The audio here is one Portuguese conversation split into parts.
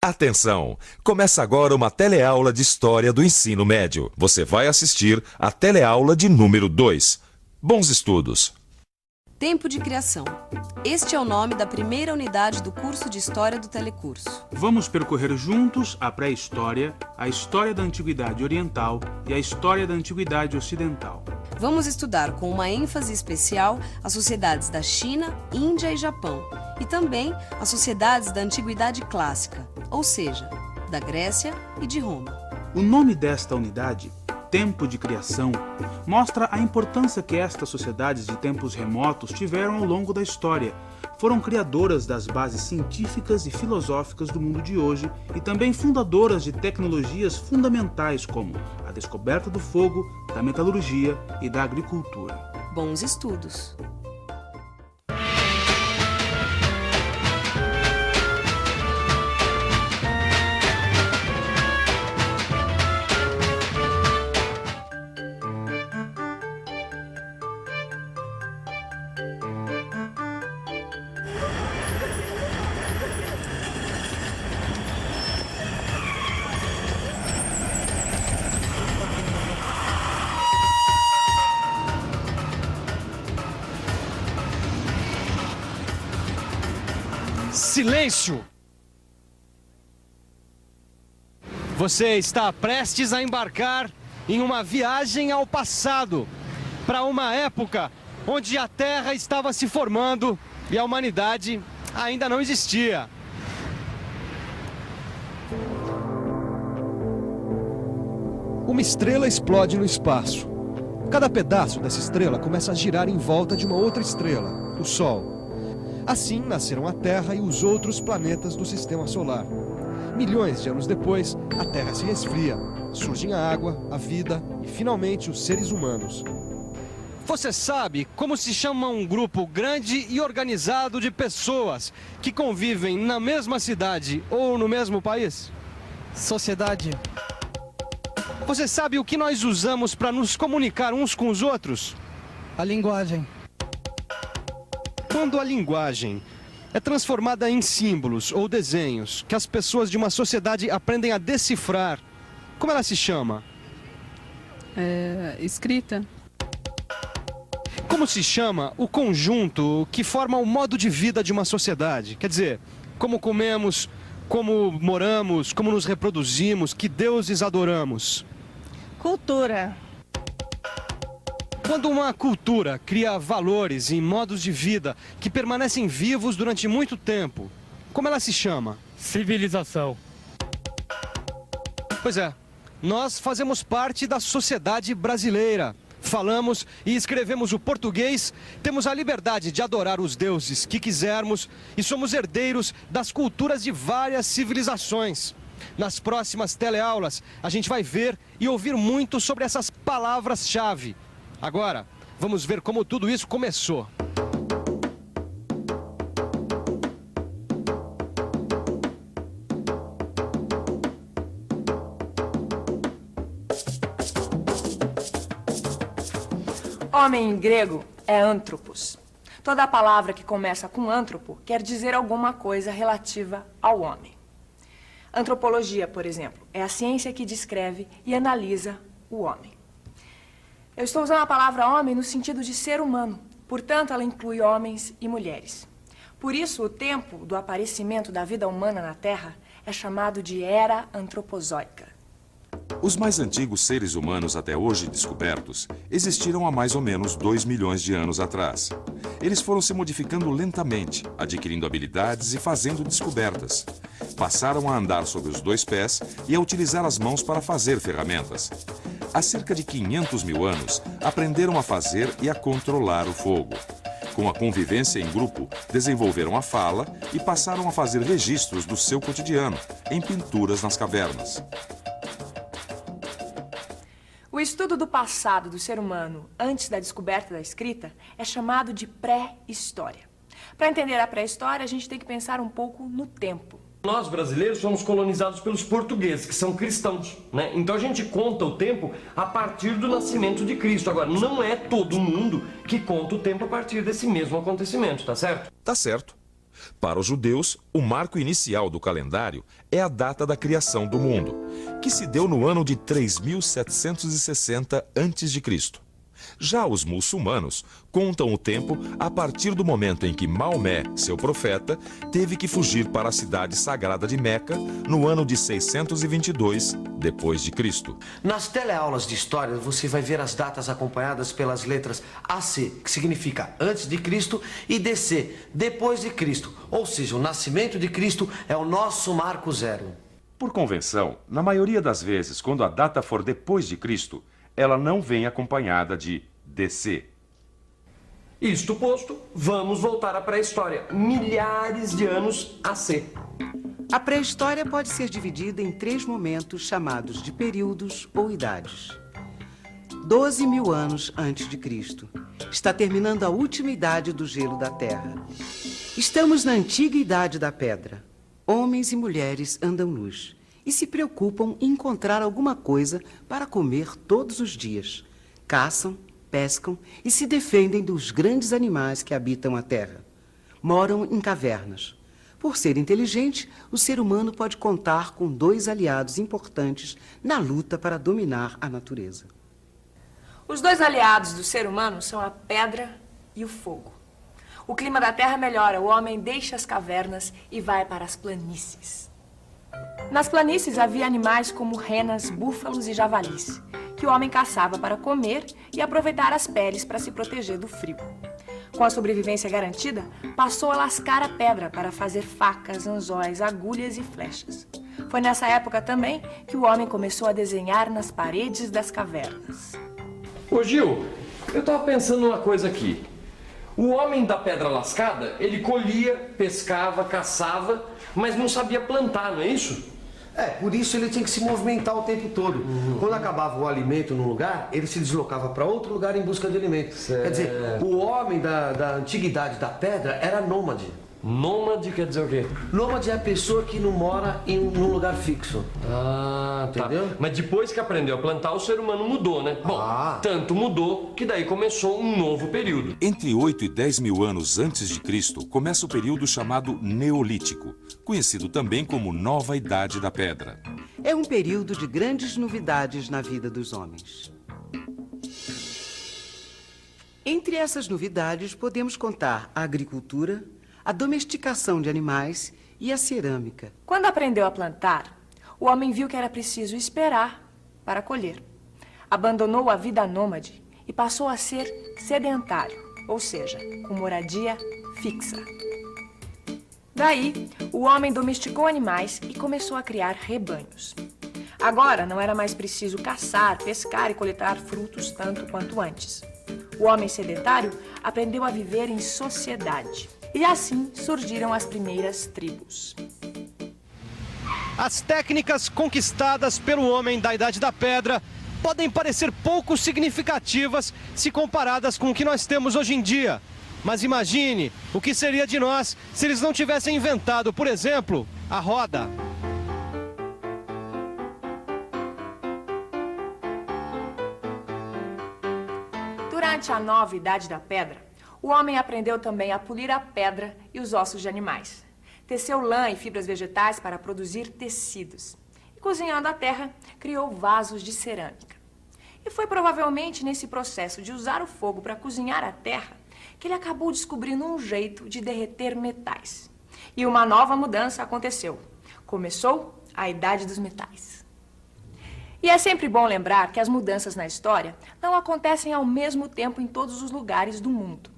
Atenção! Começa agora uma teleaula de História do Ensino Médio. Você vai assistir a teleaula de número 2. Bons estudos! Tempo de criação. Este é o nome da primeira unidade do curso de História do Telecurso. Vamos percorrer juntos a pré-história, a história da Antiguidade Oriental e a história da Antiguidade Ocidental. Vamos estudar com uma ênfase especial as sociedades da China, Índia e Japão, e também as sociedades da Antiguidade Clássica, ou seja, da Grécia e de Roma. O nome desta unidade, Tempo de Criação, mostra a importância que estas sociedades de tempos remotos tiveram ao longo da história. Foram criadoras das bases científicas e filosóficas do mundo de hoje e também fundadoras de tecnologias fundamentais como a descoberta do fogo, da metalurgia e da agricultura. Bons estudos! Silêncio! Você está prestes a embarcar em uma viagem ao passado, para uma época onde a Terra estava se formando e a humanidade ainda não existia. Uma estrela explode no espaço. Cada pedaço dessa estrela começa a girar em volta de uma outra estrela, o Sol. Assim nasceram a Terra e os outros planetas do Sistema Solar. Milhões de anos depois, a Terra se resfria, surgem a água, a vida e, finalmente, os seres humanos. Você sabe como se chama um grupo grande e organizado de pessoas que convivem na mesma cidade ou no mesmo país? Sociedade. Você sabe o que nós usamos para nos comunicar uns com os outros? A linguagem. Quando a linguagem é transformada em símbolos ou desenhos que as pessoas de uma sociedade aprendem a decifrar, como ela se chama? Escrita. Como se chama o conjunto que forma o modo de vida de uma sociedade? Quer dizer, como comemos, como moramos, como nos reproduzimos, que deuses adoramos? Cultura. Quando uma cultura cria valores e modos de vida que permanecem vivos durante muito tempo, como ela se chama? Civilização. Pois é, nós fazemos parte da sociedade brasileira. Falamos e escrevemos o português, temos a liberdade de adorar os deuses que quisermos e somos herdeiros das culturas de várias civilizações. Nas próximas teleaulas, a gente vai ver e ouvir muito sobre essas palavras-chave. Agora, vamos ver como tudo isso começou. Homem em grego é antropos. Toda palavra que começa com antropo quer dizer alguma coisa relativa ao homem. Antropologia, por exemplo, é a ciência que descreve e analisa o homem. Eu estou usando a palavra homem no sentido de ser humano, portanto ela inclui homens e mulheres. Por isso, o tempo do aparecimento da vida humana na Terra é chamado de Era Antropozoica. Os mais antigos seres humanos até hoje descobertos existiram há mais ou menos 2 milhões de anos atrás. Eles foram se modificando lentamente, adquirindo habilidades e fazendo descobertas. Passaram a andar sobre os 2 pés e a utilizar as mãos para fazer ferramentas. Há cerca de 500 mil anos, aprenderam a fazer e a controlar o fogo. Com a convivência em grupo, desenvolveram a fala e passaram a fazer registros do seu cotidiano, em pinturas nas cavernas. O estudo do passado do ser humano antes da descoberta da escrita é chamado de pré-história. Para entender a pré-história, a gente tem que pensar um pouco no tempo. Nós, brasileiros, somos colonizados pelos portugueses, que são cristãos, né? Então a gente conta o tempo a partir do nascimento de Cristo. Agora, não é todo mundo que conta o tempo a partir desse mesmo acontecimento, tá certo? Tá certo. Para os judeus, o marco inicial do calendário é a data da criação do mundo, que se deu no ano de 3760 a.C. Já os muçulmanos contam o tempo a partir do momento em que Maomé, seu profeta, teve que fugir para a cidade sagrada de Meca no ano de 622 depois de Cristo. Nas teleaulas de história, você vai ver as datas acompanhadas pelas letras AC, que significa antes de Cristo, e DC, depois de Cristo. Ou seja, o nascimento de Cristo é o nosso marco zero. Por convenção, na maioria das vezes, quando a data for depois de Cristo, ela não vem acompanhada de DC. Isto posto, vamos voltar à pré-história. Milhares de anos AC. A pré-história pode ser dividida em 3 momentos chamados de períodos ou idades. 12.000 anos antes de Cristo. Está terminando a última idade do gelo da Terra. Estamos na antiga idade da pedra. Homens e mulheres andam nus e se preocupam em encontrar alguma coisa para comer todos os dias. Caçam, pescam e se defendem dos grandes animais que habitam a terra. Moram em cavernas. Por ser inteligente, o ser humano pode contar com 2 aliados importantes na luta para dominar a natureza. Os 2 aliados do ser humano são a pedra e o fogo. O clima da terra melhora, o homem deixa as cavernas e vai para as planícies. Nas planícies havia animais como renas, búfalos e javalis, que o homem caçava para comer e aproveitar as peles para se proteger do frio. Com a sobrevivência garantida, passou a lascar a pedra para fazer facas, anzóis, agulhas e flechas. Foi nessa época também que o homem começou a desenhar nas paredes das cavernas. Ô Gil, eu estava pensando uma coisa aqui. O homem da pedra lascada, ele colhia, pescava, caçava, mas não sabia plantar, não é isso? Por isso ele tinha que se movimentar o tempo todo. Quando acabava o alimento num lugar, ele se deslocava para outro lugar em busca de alimento. Quer dizer, o homem da antiguidade da pedra era nômade. Nômade quer dizer o quê? Nômade é a pessoa que não mora num lugar fixo. Ah, tá. Entendeu? Mas depois que aprendeu a plantar, o ser humano mudou, né? Bom, tanto mudou que daí começou um novo período. Entre 8 e 10 mil anos antes de Cristo, começa o período chamado Neolítico, conhecido também como Nova Idade da Pedra. É um período de grandes novidades na vida dos homens. Entre essas novidades, podemos contar a agricultura, a domesticação de animais e a cerâmica. Quando aprendeu a plantar, o homem viu que era preciso esperar para colher. Abandonou a vida nômade e passou a ser sedentário, ou seja, com moradia fixa. Daí, o homem domesticou animais e começou a criar rebanhos. Agora não era mais preciso caçar, pescar e coletar frutos tanto quanto antes. O homem sedentário aprendeu a viver em sociedade. E assim surgiram as primeiras tribos. As técnicas conquistadas pelo homem da Idade da Pedra podem parecer pouco significativas se comparadas com o que nós temos hoje em dia. Mas imagine o que seria de nós se eles não tivessem inventado, por exemplo, a roda. Durante a Nova Idade da Pedra, o homem aprendeu também a polir a pedra e os ossos de animais. Teceu lã e fibras vegetais para produzir tecidos. E cozinhando a terra, criou vasos de cerâmica. E foi provavelmente nesse processo de usar o fogo para cozinhar a terra que ele acabou descobrindo um jeito de derreter metais. E uma nova mudança aconteceu. Começou a Idade dos Metais. E é sempre bom lembrar que as mudanças na história não acontecem ao mesmo tempo em todos os lugares do mundo.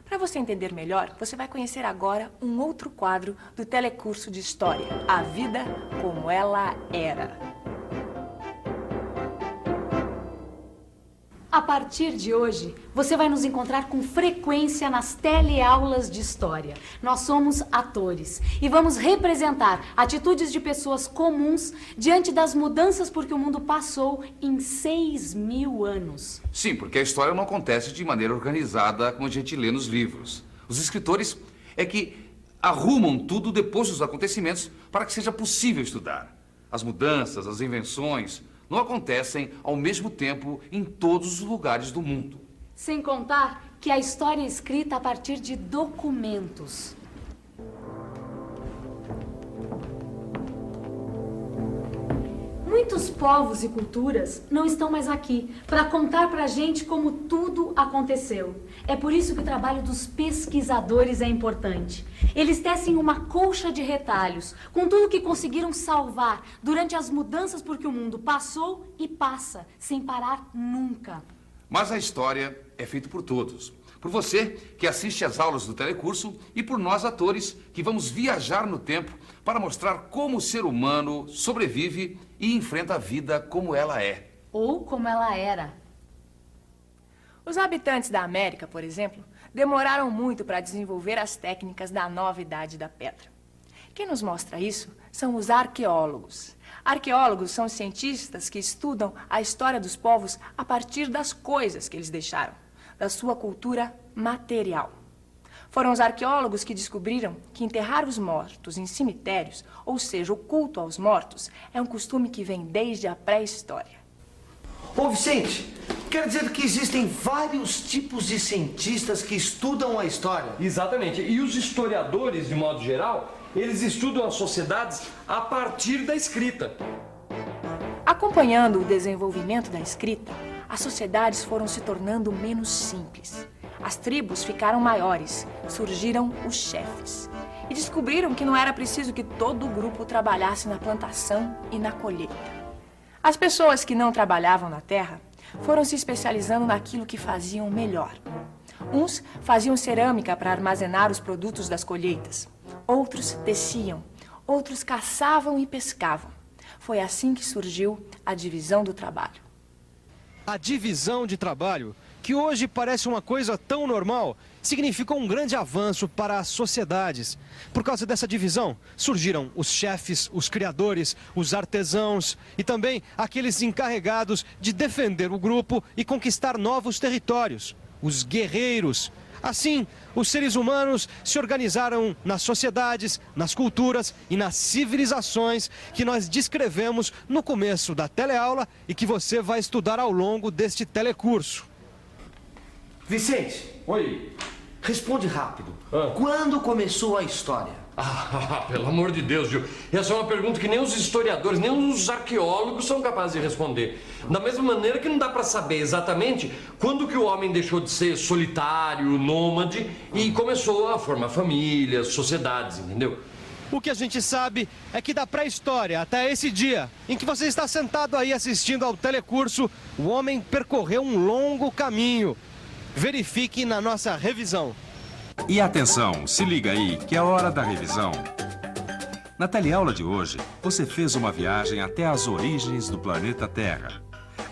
Para você entender melhor, você vai conhecer agora um outro quadro do Telecurso de História, A Vida Como Ela Era. A partir de hoje, você vai nos encontrar com frequência nas teleaulas de história. Nós somos atores e vamos representar atitudes de pessoas comuns diante das mudanças por que o mundo passou em 6.000 anos. Sim, porque a história não acontece de maneira organizada como a gente lê nos livros. Os escritores é que arrumam tudo depois dos acontecimentos para que seja possível estudar. As mudanças, as invenções não acontecem ao mesmo tempo em todos os lugares do mundo. Sem contar que a história é escrita a partir de documentos. Muitos povos e culturas não estão mais aqui para contar pra gente como tudo aconteceu. É por isso que o trabalho dos pesquisadores é importante. Eles tecem uma colcha de retalhos com tudo que conseguiram salvar durante as mudanças por que o mundo passou e passa, sem parar nunca. Mas a história é feita por todos. Por você que assiste às aulas do telecurso e por nós atores que vamos viajar no tempo para mostrar como o ser humano sobrevive e enfrenta a vida como ela é. Ou como ela era. Os habitantes da América, por exemplo, demoraram muito para desenvolver as técnicas da nova idade da pedra. Quem nos mostra isso são os arqueólogos. Arqueólogos são cientistas que estudam a história dos povos a partir das coisas que eles deixaram, da sua cultura material. Foram os arqueólogos que descobriram que enterrar os mortos em cemitérios, ou seja, o culto aos mortos, é um costume que vem desde a pré-história. Ô Vicente, quer dizer que existem vários tipos de cientistas que estudam a história? Exatamente. E os historiadores, de modo geral, eles estudam as sociedades a partir da escrita. Acompanhando o desenvolvimento da escrita, as sociedades foram se tornando menos simples. As tribos ficaram maiores, surgiram os chefes. E descobriram que não era preciso que todo o grupo trabalhasse na plantação e na colheita. As pessoas que não trabalhavam na terra foram se especializando naquilo que faziam melhor. Uns faziam cerâmica para armazenar os produtos das colheitas. Outros teciam, outros caçavam e pescavam. Foi assim que surgiu a divisão do trabalho. A divisão de trabalho, que hoje parece uma coisa tão normal, significou um grande avanço para as sociedades. Por causa dessa divisão, surgiram os chefes, os criadores, os artesãos e também aqueles encarregados de defender o grupo e conquistar novos territórios, os guerreiros. Assim, os seres humanos se organizaram nas sociedades, nas culturas e nas civilizações que nós descrevemos no começo da teleaula e que você vai estudar ao longo deste telecurso. Vicente. Oi. Responde rápido. Quando começou a história? Pelo amor de Deus, Gil. Essa é uma pergunta que nem os historiadores, nem os arqueólogos são capazes de responder. Da mesma maneira que não dá para saber exatamente quando que o homem deixou de ser solitário, nômade e começou a formar famílias, sociedades, entendeu? O que a gente sabe é que da pré-história até esse dia em que você está sentado aí assistindo ao telecurso, o homem percorreu um longo caminho. Verifique na nossa revisão. E atenção, se liga aí, que é a hora da revisão. Na teleaula de hoje, você fez uma viagem até as origens do planeta Terra.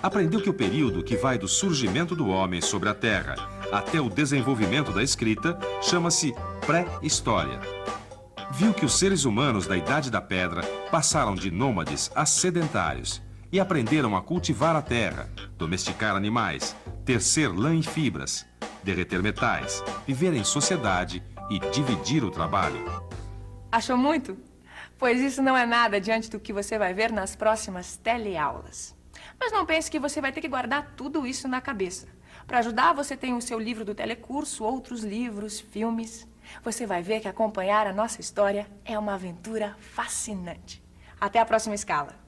Aprendeu que o período que vai do surgimento do homem sobre a Terra até o desenvolvimento da escrita chama-se pré-história. Viu que os seres humanos da Idade da Pedra passaram de nômades a sedentários e aprenderam a cultivar a terra, domesticar animais, tecer lã e fibras, derreter metais, viver em sociedade e dividir o trabalho. Achou muito? Pois isso não é nada diante do que você vai ver nas próximas teleaulas. Mas não pense que você vai ter que guardar tudo isso na cabeça. Para ajudar, você tem o seu livro do telecurso, outros livros, filmes. Você vai ver que acompanhar a nossa história é uma aventura fascinante. Até a próxima escala.